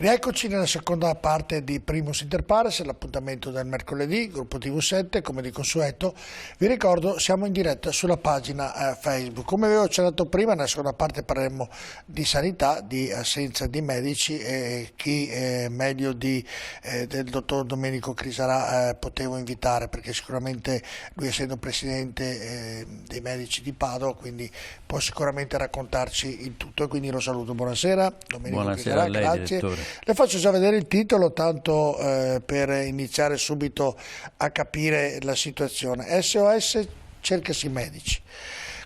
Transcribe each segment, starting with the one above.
Rieccoci nella seconda parte di Primus Inter Pares, l'appuntamento del mercoledì, gruppo TV7, come di consueto. Vi ricordo, siamo in diretta sulla pagina Facebook. Come avevo accennato prima, nella seconda parte parleremo di sanità, di assenza di medici e chi meglio del dottor Domenico Crisarà potevo invitare, perché sicuramente lui, essendo presidente dei medici di Padova, quindi può sicuramente raccontarci il tutto, e quindi lo saluto. Buonasera Domenico Crisarà, a lei, grazie. direttore. Le faccio già vedere il titolo, tanto per iniziare subito a capire la situazione. SOS, cercasi medici.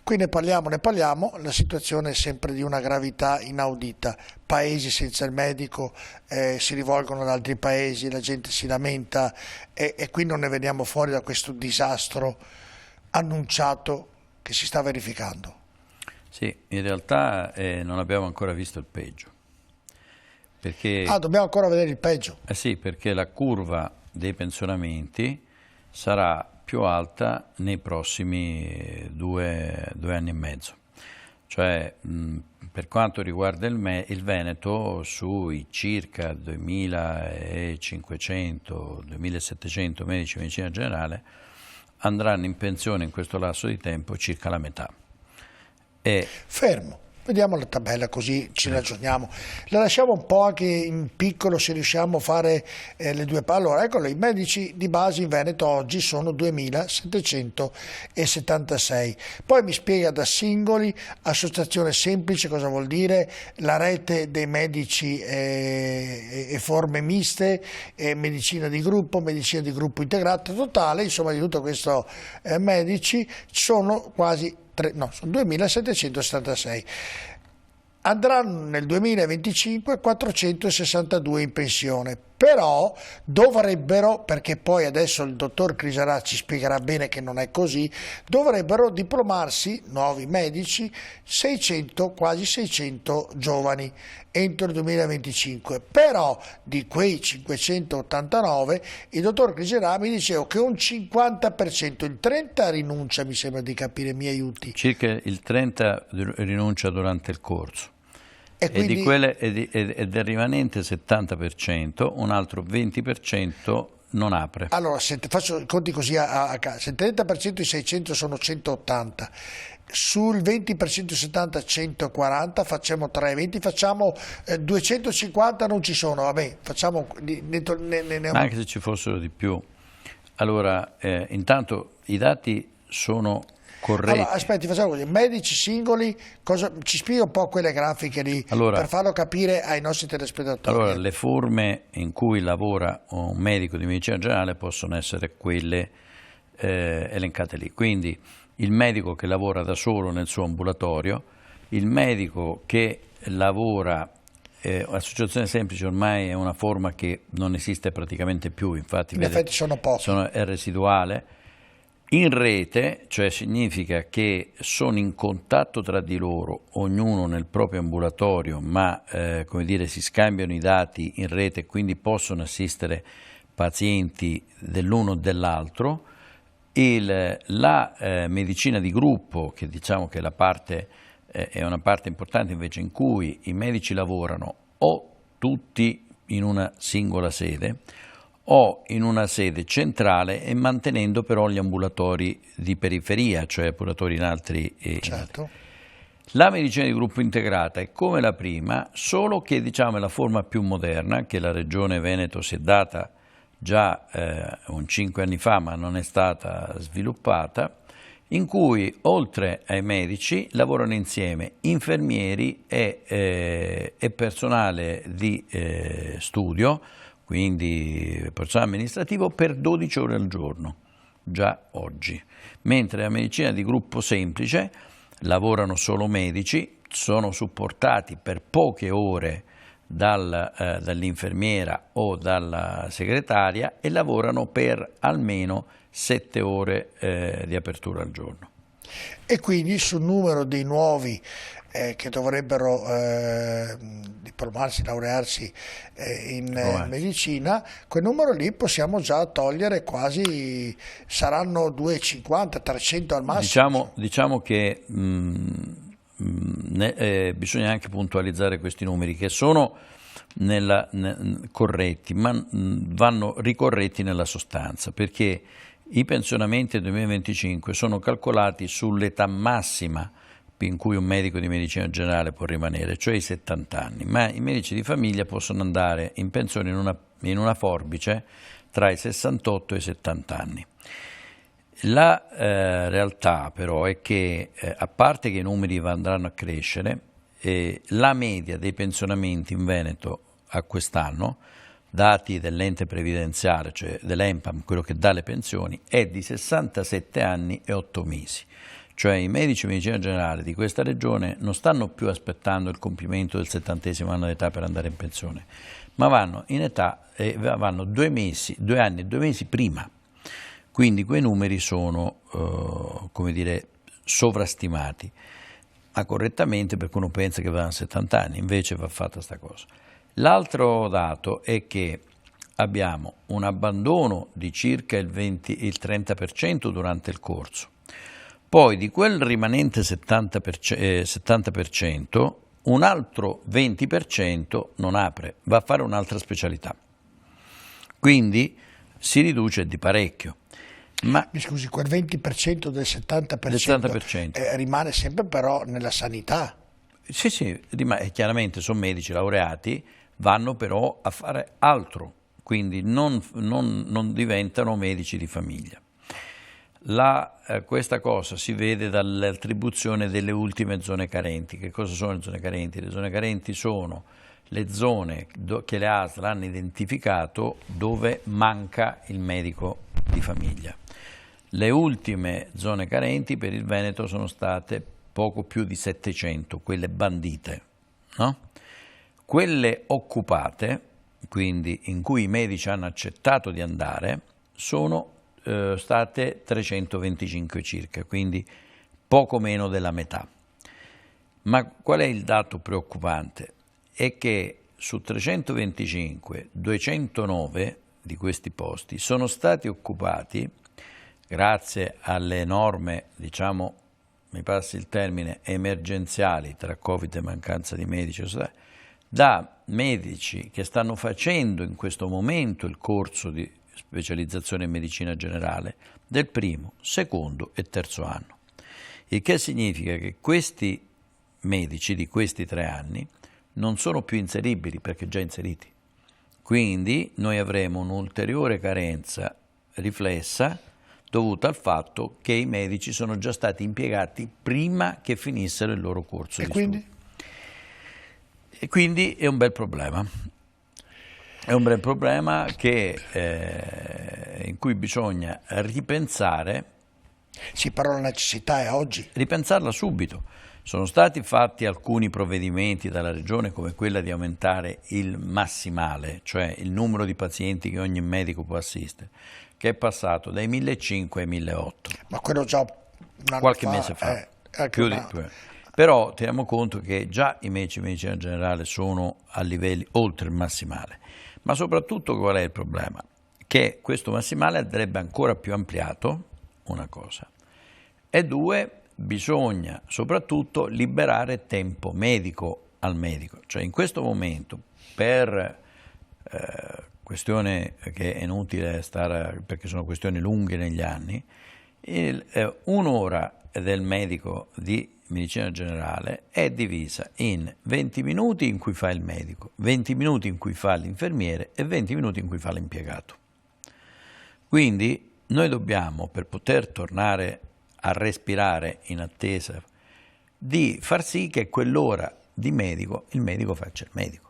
Qui ne parliamo, la situazione è sempre di una gravità inaudita. Paesi senza il medico si rivolgono ad altri paesi, la gente si lamenta e qui non ne veniamo fuori da questo disastro annunciato che si sta verificando. Sì, in realtà non abbiamo ancora visto il peggio. Perché, dobbiamo ancora vedere il peggio. Sì, perché la curva dei pensionamenti sarà più alta nei prossimi due anni e mezzo. Cioè, per quanto riguarda il Veneto, sui circa 2.500-2.700 medici di medicina generale andranno in pensione in questo lasso di tempo circa la metà. Fermo. Vediamo la tabella, così ci ragioniamo. La lasciamo un po' anche in piccolo, se riusciamo a fare le due parole. Allora, eccolo, i medici di base in Veneto oggi sono 2.776. Poi mi spiega da singoli, associazione semplice, cosa vuol dire, la rete dei medici e forme miste, medicina di gruppo integrata, totale, insomma di tutto questo medici sono quasi sono 2.776. Andranno nel 2025 462 in pensione, però dovrebbero, perché poi adesso il dottor Crisarà ci spiegherà bene che non è così, dovrebbero diplomarsi nuovi medici 600, quasi 600 giovani entro il 2025, però di quei 589 il dottor Crisarà mi diceva che un 50%, il 30% rinuncia, mi sembra di capire, mi aiuti. Circa il 30% rinuncia durante il corso. E quindi, del rimanente 70%, un altro 20% non apre. Allora, se faccio i conti così a caso, se il 30% di 600 sono 180, sul 20% di 70, 140, facciamo 3,20, facciamo 250 non ci sono, vabbè, facciamo... Ma anche se ci fossero di più. Allora, intanto i dati sono corretti. Allora, aspetti, facciamo così, medici singoli, ci spiega un po' quelle grafiche lì, per farlo capire ai nostri telespettatori. Allora, le forme in cui lavora un medico di medicina generale possono essere quelle elencate lì. Quindi il medico che lavora da solo nel suo ambulatorio, il medico che lavora, associazione semplice ormai è una forma che non esiste praticamente più, infatti in effetti sono pochi. È residuale. In rete, cioè significa che sono in contatto tra di loro, ognuno nel proprio ambulatorio, ma come dire, si scambiano i dati in rete e quindi possono assistere pazienti dell'uno o dell'altro. La medicina di gruppo, che diciamo che è una parte importante invece, in cui i medici lavorano o tutti in una singola sede o in una sede centrale e mantenendo però gli ambulatori di periferia, cioè ambulatori in altri. Certo. La medicina di gruppo integrata è come la prima, solo che diciamo è la forma più moderna, che la Regione Veneto si è data già 5 anni fa, ma non è stata sviluppata, in cui oltre ai medici lavorano insieme infermieri e personale di studio, quindi personale amministrativo, per 12 ore al giorno, già oggi. Mentre la medicina di gruppo semplice lavorano solo medici, sono supportati per poche ore dall'infermiera o dalla segretaria e lavorano per almeno 7 ore di apertura al giorno. E quindi sul numero dei nuovi che dovrebbero diplomarsi, laurearsi in medicina, quel numero lì possiamo già togliere quasi, saranno 250, 300 al massimo. Diciamo che bisogna anche puntualizzare questi numeri che sono corretti, ma vanno ricorretti nella sostanza, perché i pensionamenti del 2025 sono calcolati sull'età massima in cui un medico di medicina generale può rimanere, cioè i 70 anni, ma i medici di famiglia possono andare in pensione in una forbice tra i 68 e i 70 anni. La realtà però è che, a parte che i numeri andranno a crescere, la media dei pensionamenti in Veneto a quest'anno, dati dell'ente previdenziale, cioè dell'ENPAM, quello che dà le pensioni, è di 67 anni e 8 mesi. Cioè i medici di medicina generale di questa regione non stanno più aspettando il compimento del 70° anno d'età per andare in pensione, ma vanno in età e vanno 2 anni e 2 mesi prima. Quindi quei numeri sono, come dire, sovrastimati, ma correttamente, perché uno pensa che vanno a 70 anni, invece va fatta sta cosa. L'altro dato è che abbiamo un abbandono di circa il 30% durante il corso. Poi di quel rimanente 70%, un altro 20% non apre, va a fare un'altra specialità. Quindi si riduce di parecchio. Ma mi scusi, quel 20% del 70%, rimane sempre però nella sanità. Sì, chiaramente sono medici laureati, vanno però a fare altro, quindi non diventano medici di famiglia. Questa cosa si vede dall'attribuzione delle ultime zone carenti. Che cosa sono le zone carenti? Le zone carenti sono le zone che le ASL hanno identificato dove manca il medico di famiglia. Le ultime zone carenti per il Veneto sono state poco più di 700, quelle bandite, no? Quelle occupate, quindi in cui i medici hanno accettato di andare, sono state 325 circa, quindi poco meno della metà. Ma qual è il dato preoccupante? È che su 325, 209 di questi posti sono stati occupati grazie alle norme, diciamo, mi passi il termine, emergenziali tra Covid e mancanza di medici, da medici che stanno facendo in questo momento il corso di specializzazione in medicina generale del primo, secondo e terzo anno. Il che significa che questi medici di questi 3 anni non sono più inseribili perché già inseriti. Quindi noi avremo un'ulteriore carenza riflessa dovuta al fatto che i medici sono già stati impiegati prima che finissero il loro corso di studi. E quindi è un bel problema. È un bel problema in cui bisogna ripensare. Sì, però la necessità è oggi. Ripensarla subito. Sono stati fatti alcuni provvedimenti dalla Regione, come quella di aumentare il massimale, cioè il numero di pazienti che ogni medico può assistere, che è passato dai 1.500 ai 1.800. Ma quello già qualche mese fa. Però teniamo conto che già i medici di medicina generale sono a livelli oltre il massimale. Ma soprattutto qual è il problema? Che questo massimale andrebbe ancora più ampliato, una cosa, e 2, bisogna soprattutto liberare tempo medico al medico. Cioè in questo momento, per questione che è inutile stare, perché sono questioni lunghe negli anni, un'ora del medico di medicina generale è divisa in 20 minuti in cui fa il medico, 20 minuti in cui fa l'infermiere e 20 minuti in cui fa l'impiegato. Quindi noi dobbiamo, per poter tornare a respirare in attesa, di far sì che quell'ora di medico, il medico faccia il medico.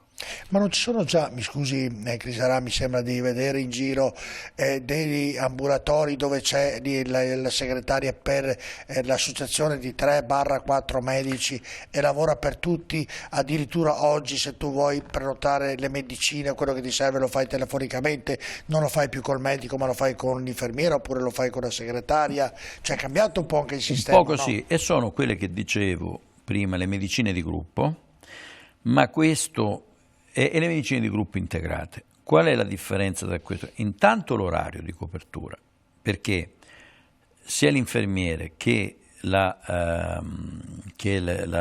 Ma non ci sono già, mi scusi Crisarà, mi sembra di vedere in giro degli ambulatori dove c'è la segretaria per l'associazione di 3-4 medici e lavora per tutti, addirittura oggi se tu vuoi prenotare le medicine o quello che ti serve lo fai telefonicamente, non lo fai più col medico ma lo fai con l'infermiera oppure lo fai con la segretaria, cioè è cambiato un po' anche il sistema. Un po' così, no? E sono quelle che dicevo prima, le medicine di gruppo, ma questo e le medicine di gruppo integrate. Qual è la differenza tra questo? Intanto l'orario di copertura, perché sia l'infermiere che la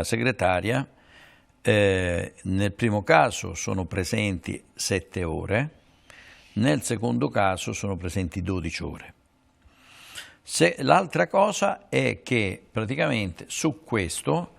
segretaria, nel primo caso sono presenti 7 ore, nel secondo caso sono presenti 12 ore. L'altra cosa è che praticamente su questo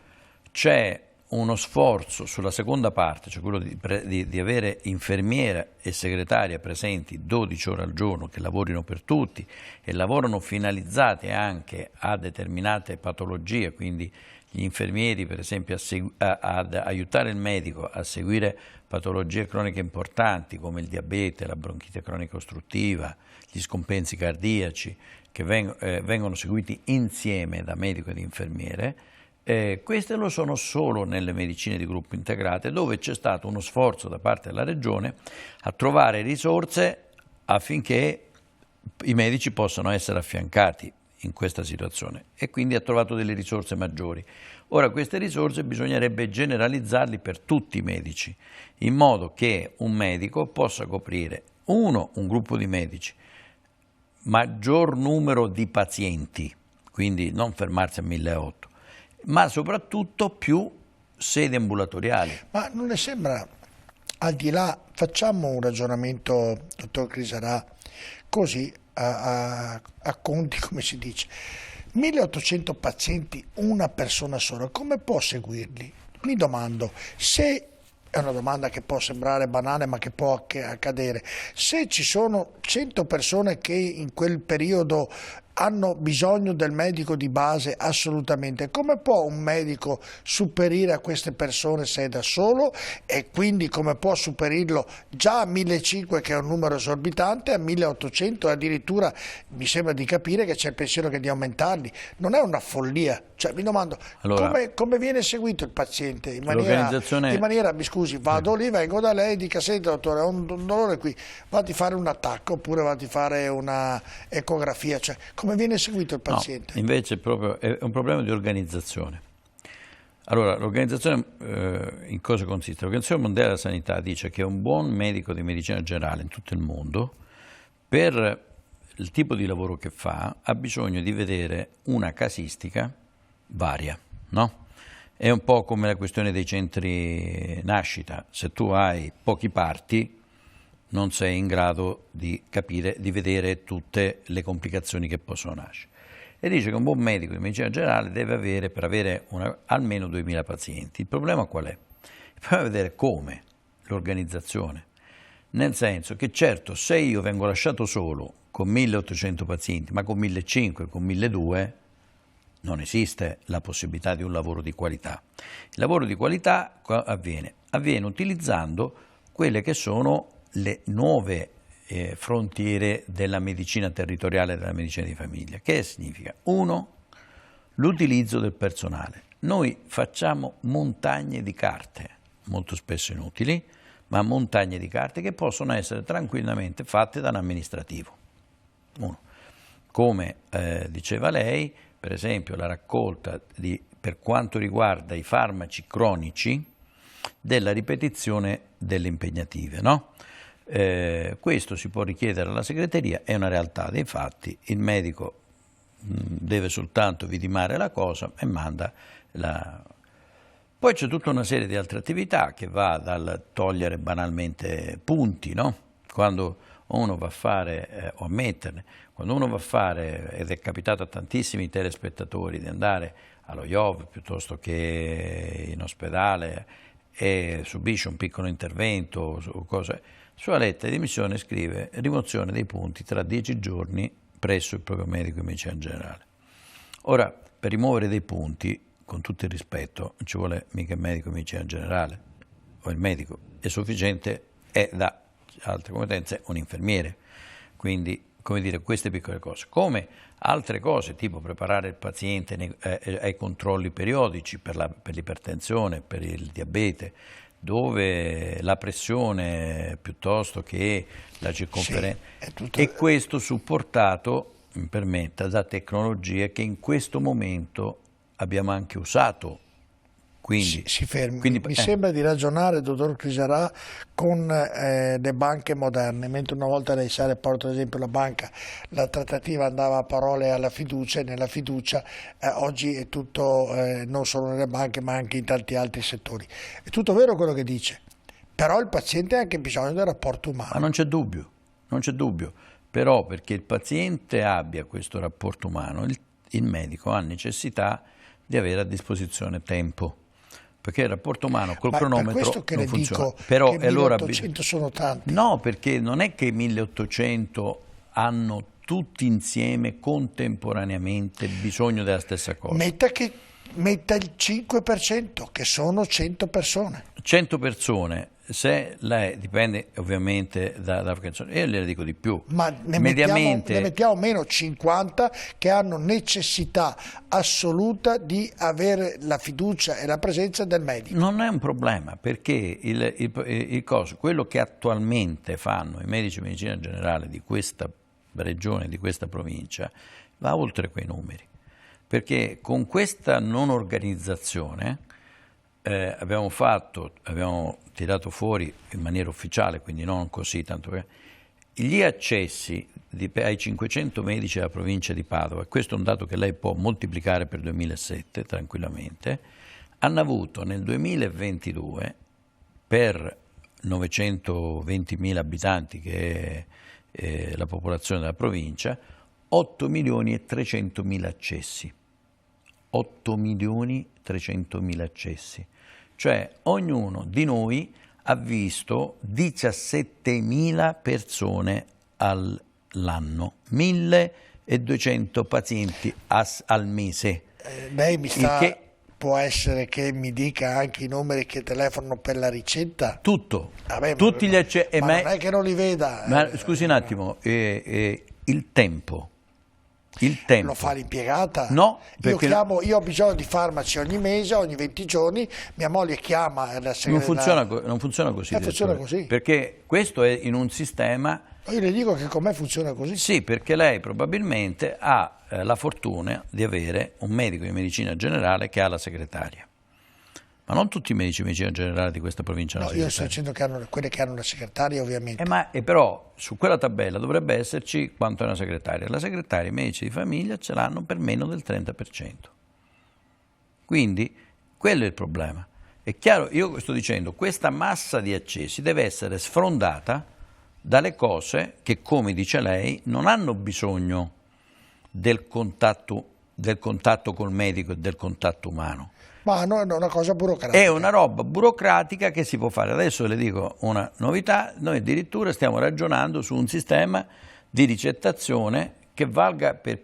c'è uno sforzo sulla seconda parte, cioè quello di avere infermiera e segretaria presenti 12 ore al giorno, che lavorino per tutti e lavorano finalizzate anche a determinate patologie, quindi gli infermieri per esempio ad aiutare il medico a seguire patologie croniche importanti come il diabete, la bronchite cronica ostruttiva, gli scompensi cardiaci, che vengono seguiti insieme da medico ed infermiere. Queste lo sono solo nelle medicine di gruppo integrate, dove c'è stato uno sforzo da parte della Regione a trovare risorse affinché i medici possano essere affiancati in questa situazione, e quindi ha trovato delle risorse maggiori. Ora queste risorse bisognerebbe generalizzarle per tutti i medici, in modo che un medico possa coprire un gruppo di medici, maggior numero di pazienti, quindi non fermarsi a 1.800, ma soprattutto più sedi ambulatoriali. Ma non le sembra, al di là, facciamo un ragionamento, dottor Crisarà, così a conti, come si dice, 1.800 pazienti, una persona sola, come può seguirli? Mi domando, se è una domanda che può sembrare banale ma che può anche accadere, se ci sono 100 persone che in quel periodo hanno bisogno del medico di base assolutamente, come può un medico supperire a queste persone se è da solo, e quindi come può superirlo già a 1.500, che è un numero esorbitante, a 1.800, e addirittura mi sembra di capire che c'è il pensiero che di aumentarli? Non è una follia? Cioè, mi domando, allora, come viene seguito il paziente? In maniera, mi scusi, vado lì, vengo da lei, dica: senti dottore, ho un dolore qui, vado a fare un attacco oppure vado a fare una ecografia, cioè, come viene seguito il paziente? No, invece è un problema di organizzazione. Allora, l'organizzazione in cosa consiste? L'Organizzazione Mondiale della Sanità dice che un buon medico di medicina generale in tutto il mondo, per il tipo di lavoro che fa, ha bisogno di vedere una casistica varia, no? È un po' come la questione dei centri nascita: se tu hai pochi parti non sei in grado di capire, di vedere tutte le complicazioni che possono nascere. E dice che un buon medico di medicina generale deve avere, per avere almeno 2.000 pazienti. Il problema qual è? Il problema è vedere come, l'organizzazione. Nel senso che certo, se io vengo lasciato solo con 1.800 pazienti, ma con 1.500, con 1.200, non esiste la possibilità di un lavoro di qualità. Il lavoro di qualità avviene utilizzando quelle che sono le nuove frontiere della medicina territoriale e della medicina di famiglia. Che significa? 1. L'utilizzo del personale. Noi facciamo montagne di carte, molto spesso inutili, ma montagne di carte che possono essere tranquillamente fatte da un amministrativo. 1. Come diceva lei, per esempio la raccolta per quanto riguarda i farmaci cronici della ripetizione delle impegnative, no? Questo si può richiedere alla segreteria, è una realtà dei fatti, il medico deve soltanto vidimare la cosa e manda la... Poi c'è tutta una serie di altre attività che va dal togliere banalmente punti, no? Quando uno va a fare, o a metterne, quando uno va a fare, ed è capitato a tantissimi telespettatori di andare allo IOV piuttosto che in ospedale e subisce un piccolo intervento su cose, sulla lettera di dimissione scrive: rimozione dei punti tra 10 giorni presso il proprio medico di medicina generale. Ora, per rimuovere dei punti, con tutto il rispetto, non ci vuole mica il medico di medicina generale, o il medico, è sufficiente, è da altre competenze un infermiere. Quindi, come dire, queste piccole cose. Come altre cose, tipo preparare il paziente ai controlli periodici per l'ipertensione, per il diabete, dove la pressione piuttosto che la circonferenza, sì, e questo supportato, mi permetta, da tecnologie che in questo momento abbiamo anche usato Quindi, si fermi. Mi sembra di ragionare, dottor Criserà, con le banche moderne, mentre una volta lei sa, porto ad esempio la banca, la trattativa andava a parole alla fiducia, e nella fiducia oggi è tutto non solo nelle banche ma anche in tanti altri settori. È tutto vero quello che dice, però il paziente ha anche bisogno del rapporto umano. Ma non c'è dubbio, non c'è dubbio, però perché il paziente abbia questo rapporto umano, il medico ha necessità di avere a disposizione tempo. Perché il rapporto umano col cronometro non funziona. Dico però che 1800 sono tanti. No, perché non è che 1800 hanno tutti insieme contemporaneamente bisogno della stessa cosa. Metta il 5%, che sono 100 persone. 100 persone, se lei dipende ovviamente dalla canzone, io le dico di più. Ma ne mettiamo meno 50 che hanno necessità assoluta di avere la fiducia e la presenza del medico. Non è un problema, perché quello che attualmente fanno i medici di medicina generale di questa regione, di questa provincia, va oltre quei numeri. Perché con questa non organizzazione abbiamo tirato fuori in maniera ufficiale, quindi non così, tanto per gli accessi ai 500 medici della provincia di Padova, e questo è un dato che lei può moltiplicare per 2007 tranquillamente, hanno avuto nel 2022 per 920.000 abitanti, che è la popolazione della provincia, 8.300.000 accessi. 8.300.000 accessi. Cioè ognuno di noi ha visto 17.000 persone all'anno, 1.200 pazienti al mese. Lei può essere che mi dica anche i numeri che telefonano per la ricetta? Tutto. Vabbè, tutti gli accessi. Ma non è che non li veda. Ma scusi un attimo, il tempo. Lo fa l'impiegata? No, io ho bisogno di farmaci ogni mese, ogni 20 giorni, mia moglie chiama la segretaria. Non funziona così. Funziona così. Perché questo è in un sistema. Io le dico che con me funziona così. Sì, perché lei probabilmente ha la fortuna di avere un medico di medicina generale che ha la segretaria. Ma non tutti i medici di medicina generale di questa provincia hanno la segretaria. Io sto dicendo che hanno quelle che hanno la segretaria, ovviamente. Però su quella tabella dovrebbe esserci quanto è una segretaria. La segretaria, i medici di famiglia ce l'hanno per meno del 30%. Quindi quello è il problema. È chiaro, io sto dicendo, questa massa di accessi deve essere sfrondata dalle cose che, come dice lei, non hanno bisogno del contatto col medico e del contatto umano. Ma no, è una cosa burocratica. È una roba burocratica che si può fare. Adesso le dico una novità, noi addirittura stiamo ragionando su un sistema di ricettazione che valga per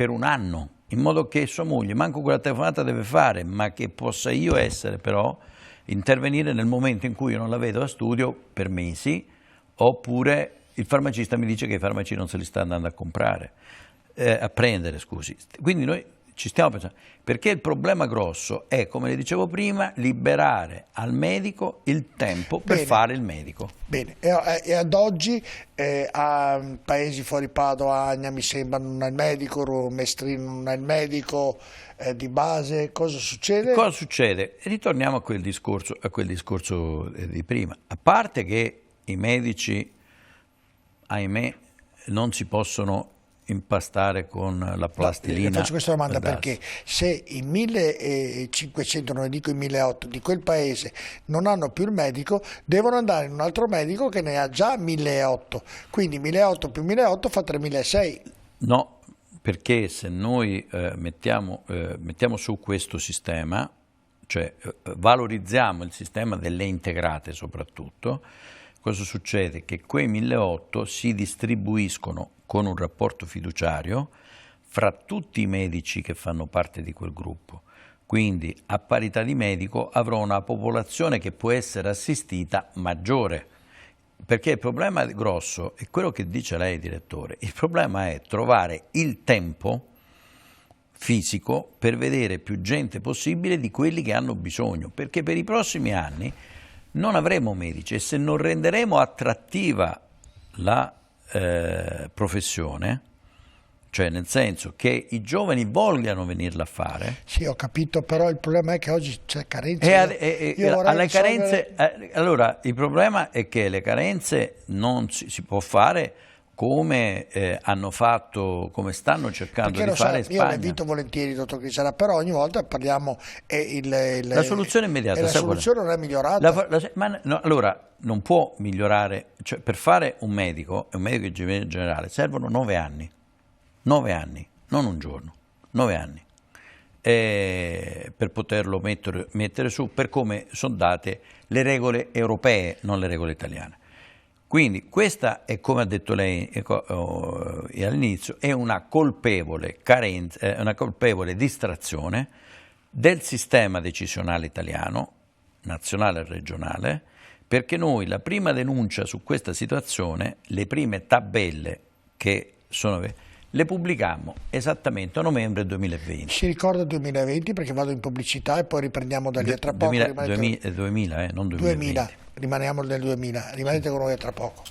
un anno, in modo che sua moglie, manco quella telefonata deve fare, ma che possa io essere però, intervenire nel momento in cui io non la vedo a studio per mesi, oppure il farmacista mi dice che i farmaci non se li sta andando a prendere, scusi. Quindi noi ci stiamo pensando, perché il problema grosso è, come le dicevo prima, liberare al medico il tempo per fare il medico. Bene, e ad oggi a paesi fuori Padova, Agna mi sembra non ha il medico, Mestrino non ha il medico di base, cosa succede? Cosa succede? Ritorniamo a quel discorso di prima, a parte che i medici, ahimè, non si possono impastare con la plastilina. Faccio questa domanda perché se i 1500, non ne dico i 1800 di quel paese non hanno più il medico, devono andare in un altro medico che ne ha già 1800, quindi 1800 più 1800 fa 3600. No, perché se noi mettiamo su questo sistema, cioè valorizziamo il sistema delle integrate soprattutto, cosa succede? Che quei 1800 si distribuiscono con un rapporto fiduciario fra tutti i medici che fanno parte di quel gruppo. Quindi a parità di medico avrò una popolazione che può essere assistita maggiore. Perché il problema grosso è quello che dice lei, direttore. Il problema è trovare il tempo fisico per vedere più gente possibile di quelli che hanno bisogno. Perché per i prossimi anni non avremo medici e se non renderemo attrattiva la professione, cioè nel senso che i giovani vogliano venirla a fare. Sì, ho capito, però il problema è che oggi c'è carenza. Alle carenze, allora il problema è che le carenze non si può fare come hanno fatto, come stanno cercando di fare in Spagna. Io le invito volentieri, dottor Crisara, però ogni volta parliamo la soluzione immediata. La soluzione non è migliorata. Allora, non può migliorare, cioè per fare un medico in generale servono 9 anni. 9 anni, non un giorno, 9 anni, per poterlo mettere su per come sono date le regole europee, non le regole italiane. Quindi questa è, come ha detto lei all'inizio, è una colpevole carenza, una colpevole distrazione del sistema decisionale italiano, nazionale e regionale, perché noi la prima denuncia su questa situazione, le prime tabelle che sono, le pubblicammo esattamente a novembre 2020. Si ricorda il 2020 perché vado in pubblicità e poi riprendiamo da lì a tra poco. 2000, non 2020. 2000, rimaniamo nel 2000, rimanete con noi a tra poco.